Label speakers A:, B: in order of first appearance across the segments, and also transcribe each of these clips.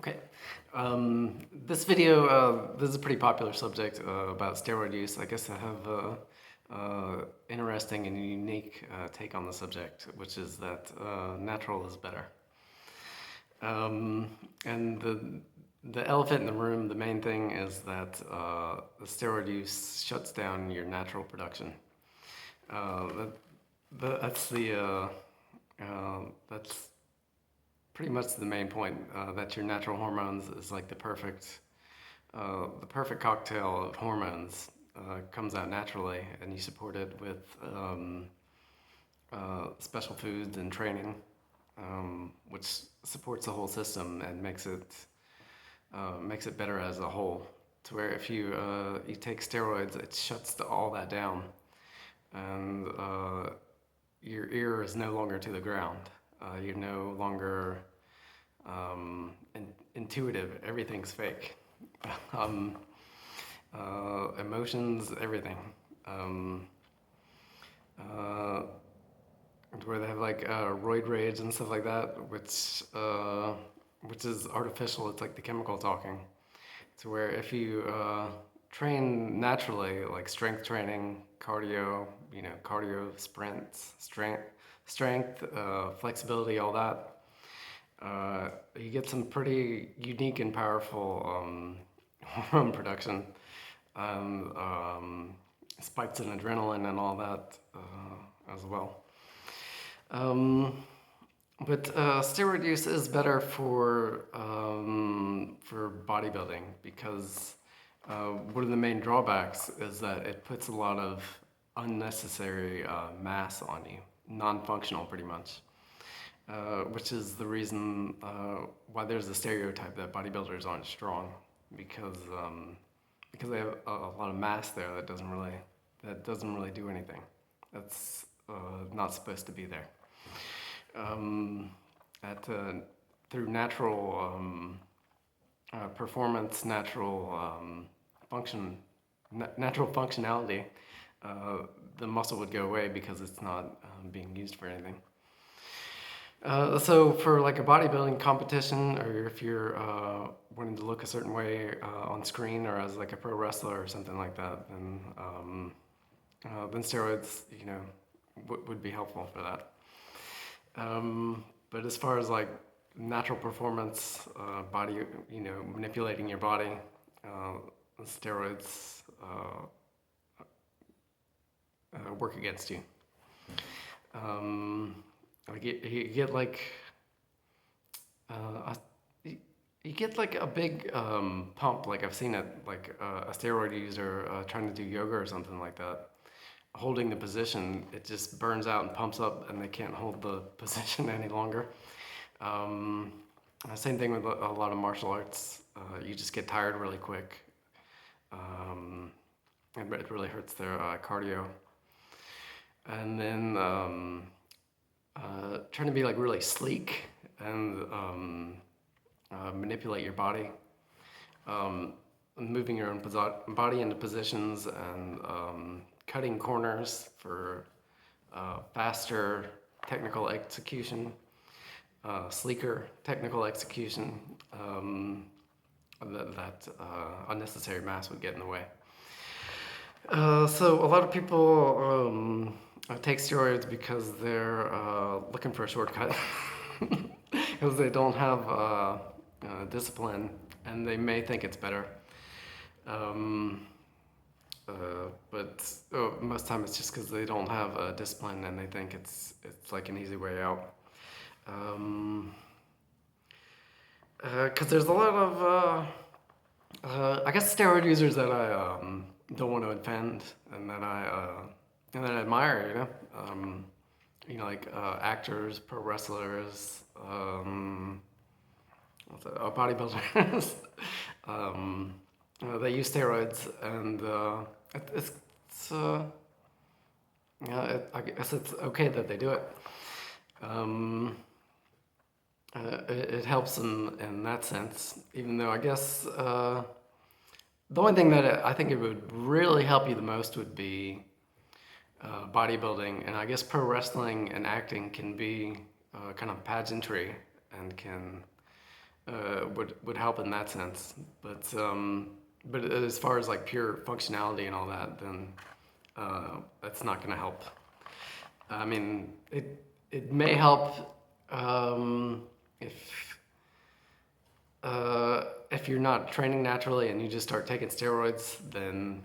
A: Okay. This video, this is a pretty popular subject about steroid use. I guess I have interesting and unique take on the subject, which is that natural is better. And the elephant in the room, the main thing is that the steroid use shuts down your natural production. That's pretty much the main point, that your natural hormones is like the perfect cocktail of hormones comes out naturally, and you support it with special foods and training, which supports the whole system and makes it better as a whole. To where if you take steroids, it shuts all that down, and your ear is no longer to the ground. You're no longer intuitive. Everything's fake. Emotions, everything. Where they have like roid rage and stuff like that, which is artificial. It's like the chemical talking. To where if you train naturally, like strength training, cardio, sprints, strength, flexibility, all that, you get some pretty unique and powerful hormone production, and spikes in adrenaline and all that as well. But steroid use is better for bodybuilding, because one of the main drawbacks is that it puts a lot of unnecessary mass on you, non-functional pretty much, which is the reason why there's a stereotype that bodybuilders aren't strong, because they have a lot of mass there that doesn't really do anything. That's not supposed to be there. Through natural performance, natural functionality, the muscle would go away because it's not being used for anything. So for like a bodybuilding competition, or if you're wanting to look a certain way on screen, or as like a pro wrestler or something like that, then steroids, would be helpful for that. But as far as like natural performance, body, manipulating your body, steroids work against you. You get like a big pump. Like I've seen it, like a steroid user trying to do yoga or something like that. Holding the position, it just burns out and pumps up, and they can't hold the position any longer. Same thing with a lot of martial arts. You just get tired really quick, and it really hurts their cardio. And then trying to be like really sleek and manipulate your body, moving your own body into positions, and cutting corners for faster technical execution, sleeker technical execution, that unnecessary mass would get in the way. So a lot of people take steroids because they're looking for a shortcut, because they don't have discipline, and they may think it's better. But most time it's just because they don't have discipline, and they think it's like an easy way out. Because there's a lot of I guess steroid users that I don't want to offend, and that I admire. Like actors, pro wrestlers, bodybuilders. They use steroids, and I guess it's okay that they do it. It helps in that sense, even though I guess the only thing that I think it would really help you the most would be bodybuilding, and I guess pro wrestling and acting can be kind of pageantry, and can would help in that sense. But as far as like pure functionality and all that, then that's not going to help. I mean, it may help if if you're not training naturally and you just start taking steroids, then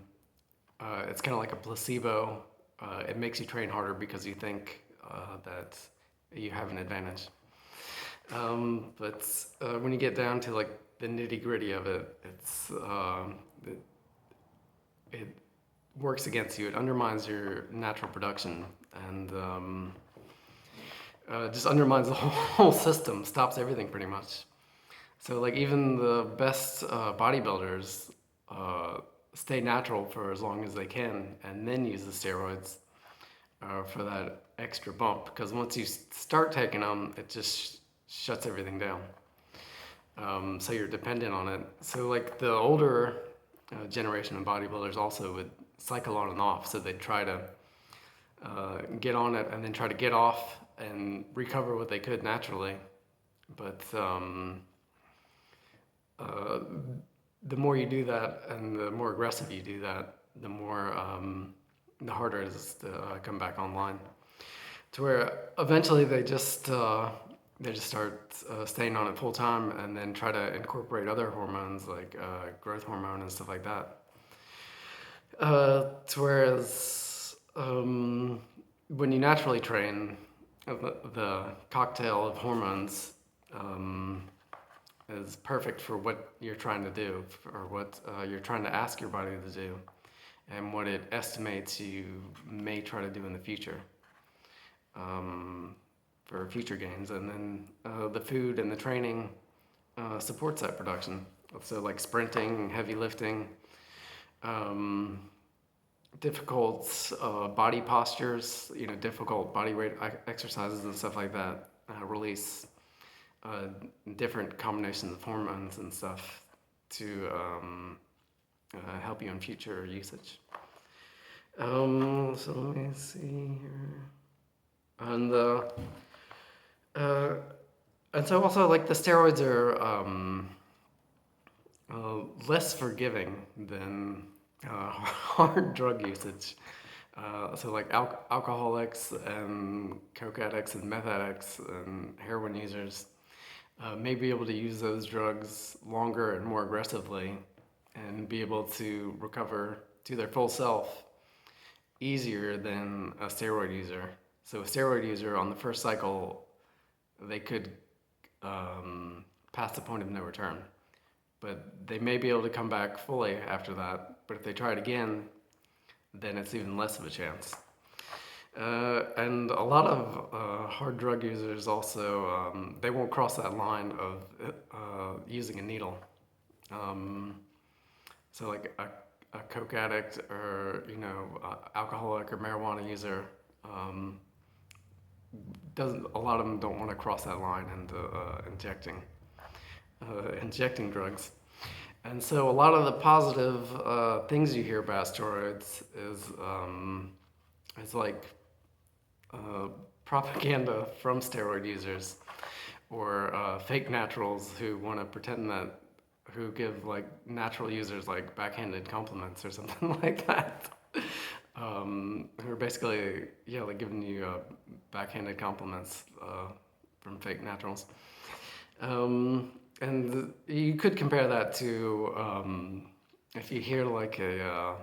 A: it's kind of like a placebo. It makes you train harder because you think that you have an advantage. But when you get down to like the nitty gritty of it, it works against you. It undermines your natural production and just undermines the whole system, stops everything pretty much. So like even the best bodybuilders stay natural for as long as they can, and then use the steroids for that extra bump. Because once you start taking them, it just shuts everything down. So you're dependent on it. So like the older generation of bodybuilders also would cycle on and off. So they'd try to get on it and then try to get off and recover what they could naturally. But the more you do that and the more aggressive you do that, the more the harder it is to come back online. To where eventually they just start staying on it full time and then try to incorporate other hormones like growth hormone and stuff like that. To whereas when you naturally train, the cocktail of hormones is perfect for what you're trying to do or what you're trying to ask your body to do and what it estimates you may try to do in the future for future gains. And then the food and the training supports that production. So like sprinting, heavy lifting, difficult body postures, difficult body weight exercises and stuff like that release different combinations of hormones and stuff to help you in future usage. So let me see here. And so also like the steroids are less forgiving than hard drug usage. So like alcoholics and coke addicts and meth addicts and heroin users may be able to use those drugs longer and more aggressively and be able to recover to their full self easier than a steroid user. So a steroid user on the first cycle, they could pass the point of no return. But they may be able to come back fully after that. But if they try it again, then it's even less of a chance. And a lot of hard drug users also, they won't cross that line of using a needle. So like a coke addict or, alcoholic or marijuana user, a lot of them don't want to cross that line into injecting drugs. And so a lot of the positive things you hear about steroids is like propaganda from steroid users or fake naturals who want to pretend that, who give like natural users like backhanded compliments or something like that. Who are basically, like giving you backhanded compliments from fake naturals. And you could compare that to if you hear like a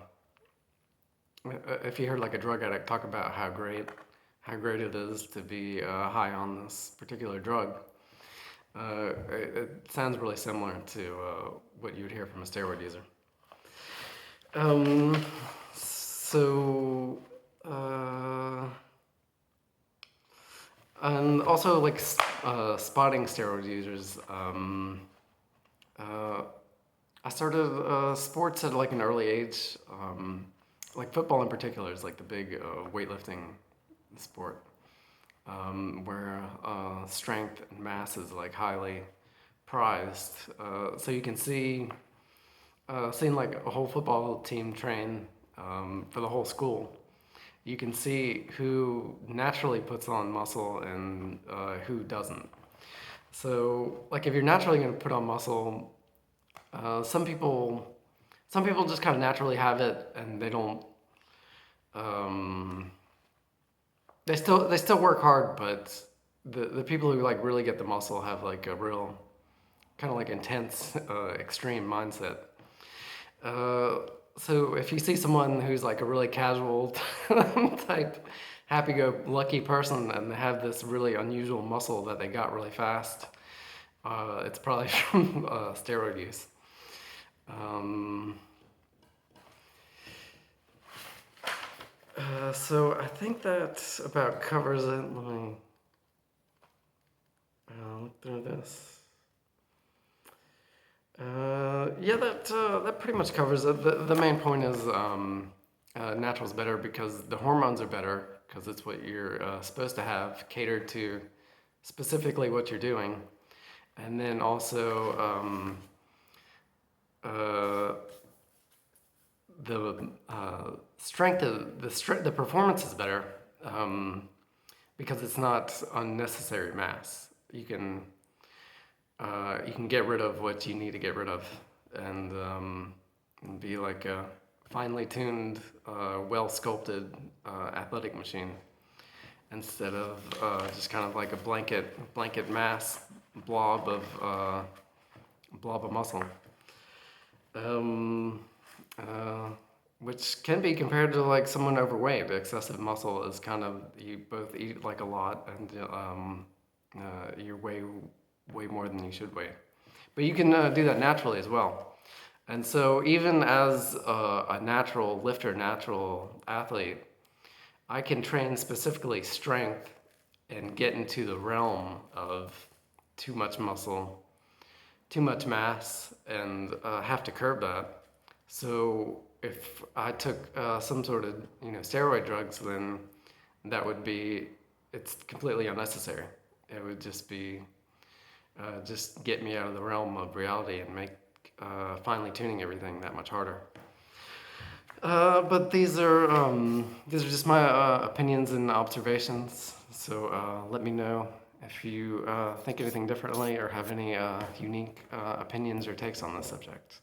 A: drug addict talk about how great it is to be high on this particular drug. It sounds really similar to what you would hear from a steroid user. And also like spotting steroid users. I started sports at like an early age. Like football in particular is like the big weightlifting sport, where strength and mass is like highly prized. So you can seeing like a whole football team train for the whole school. You can see who naturally puts on muscle and who doesn't. So, like, if you're naturally going to put on muscle, some people just kind of naturally have it, and they don't. Um, they still work hard, but the people who like really get the muscle have like a real kind of like intense, extreme mindset. Uh, so if you see someone who's like a really casual type, happy-go-lucky person, and they have this really unusual muscle that they got really fast, it's probably from steroid use. Um, so I think that about covers it. Let me look through this. Yeah, that pretty much covers it. The main point is natural's better because the hormones are better because it's what you're supposed to have catered to specifically what you're doing, and then also uh, the strength of the performance is better because it's not unnecessary mass. You can get rid of what you need to get rid of, and be like a finely tuned, well sculpted athletic machine instead of just kind of like a blanket mass blob of muscle. Um, uh, which can be compared to like someone overweight. Excessive muscle is kind of you both eat like a lot and you're way more than you should weigh. But you can do that naturally as well. And so even as a natural lifter, natural athlete, I can train specifically strength and get into the realm of too much muscle, too much mass, and have to curb that. So if I took some sort of steroid drugs, then that would be it's completely unnecessary. It would just be just get me out of the realm of reality and make finely tuning everything that much harder. But these are just my opinions and observations. So let me know if you think anything differently or have any unique opinions or takes on this subject.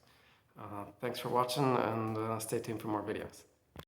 A: Thanks for watching, and stay tuned for more videos.